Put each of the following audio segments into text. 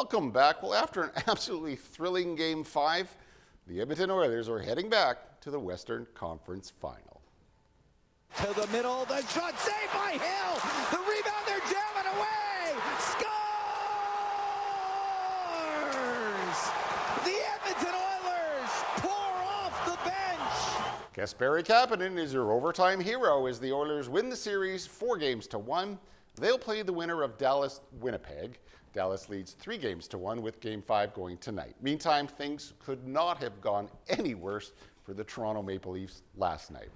Welcome back. Well, after an absolutely thrilling Game 5, the Edmonton Oilers are heading back to the Western Conference Final. To the middle, the shot saved by Hill. The rebound, they're jamming away. Scores! The Edmonton Oilers pour off the bench. Kasperi Kapanen is your overtime hero as the Oilers win the series 4-1. They'll play the winner of Dallas-Winnipeg. Dallas leads 3-1 with Game 5 going tonight. Meantime, things could not have gone any worse for the Toronto Maple Leafs last night.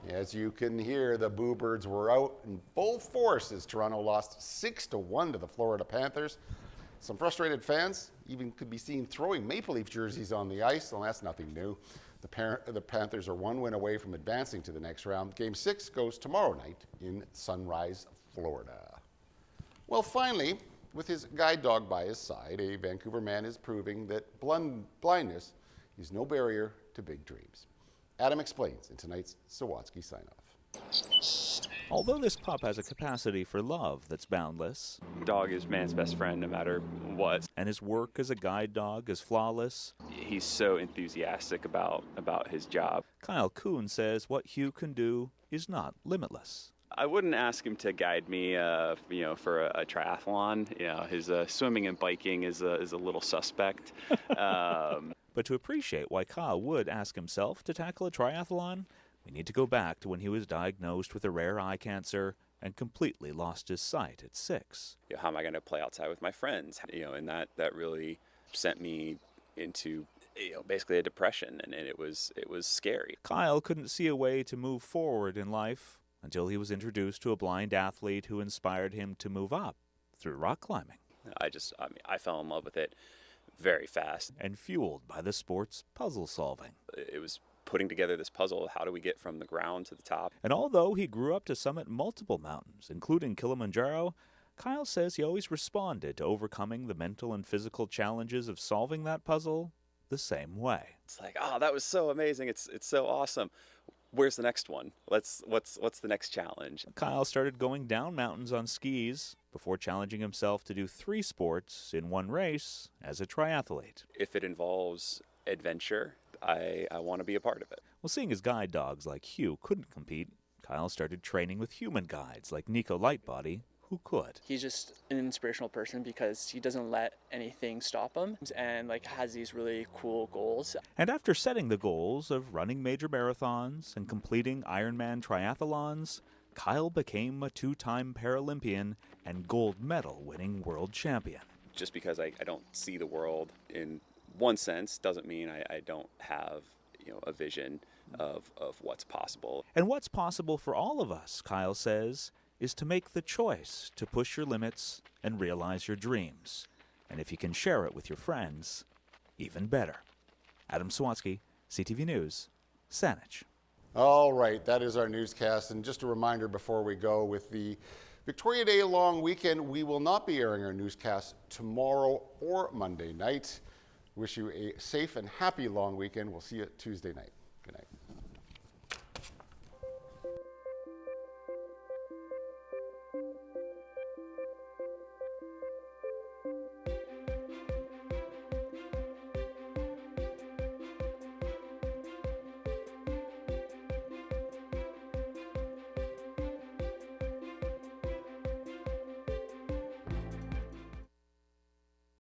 As you can hear, the Boo Birds were out in full force as Toronto lost 6-1 to the Florida Panthers. Some frustrated fans even could be seen throwing Maple Leaf jerseys on the ice, and that's nothing new. The Panthers are one win away from advancing to the next round. Game 6 goes tomorrow night in Sunrise, Florida. Well, finally, with his guide dog by his side, a Vancouver man is proving that blindness is no barrier to big dreams. Adam explains in tonight's Sawatsky sign-off. Although this pup has a capacity for love that's boundless, dog is man's best friend no matter what. And his work as a guide dog is flawless, He's so enthusiastic about his job. Kyle Kuhn says what Hugh can do is not limitless. I wouldn't ask him to guide me, for a triathlon. His swimming and biking is a little suspect. But to appreciate why Kyle would ask himself to tackle a triathlon, we need to go back to when he was diagnosed with a rare eye cancer and completely lost his sight at 6. How am I going to play outside with my friends? And that really sent me into basically a depression, and it was scary. Kyle couldn't see a way to move forward in life until he was introduced to a blind athlete who inspired him to move up through rock climbing. I fell in love with it very fast. And fueled by the sport's puzzle solving. It was putting together this puzzle. How do we get from the ground to the top? And although he grew up to summit multiple mountains, including Kilimanjaro, Kyle says he always responded to overcoming the mental and physical challenges of solving that puzzle the same way. It's like, oh, that was so amazing. It's so awesome. Where's the next one? What's the next challenge? Kyle started going down mountains on skis before challenging himself to do 3 sports in one race as a triathlete. If it involves adventure, I want to be a part of it. Well, seeing as guide dogs like Hugh couldn't compete, Kyle started training with human guides like Nico Lightbody, who could. He's just an inspirational person because he doesn't let anything stop him and has these really cool goals. And after setting the goals of running major marathons and completing Ironman triathlons, Kyle became a 2-time Paralympian and gold medal winning world champion. Just because I don't see the world in one sense doesn't mean I don't have a vision of what's possible. And what's possible for all of us, Kyle says, is to make the choice to push your limits and realize your dreams. And if you can share it with your friends, even better. Adam Sawatsky, CTV News, Saanich. All right, that is our newscast. And just a reminder before we go, with the Victoria Day long weekend, we will not be airing our newscast tomorrow or Monday night. Wish you a safe and happy long weekend. We'll see you Tuesday night.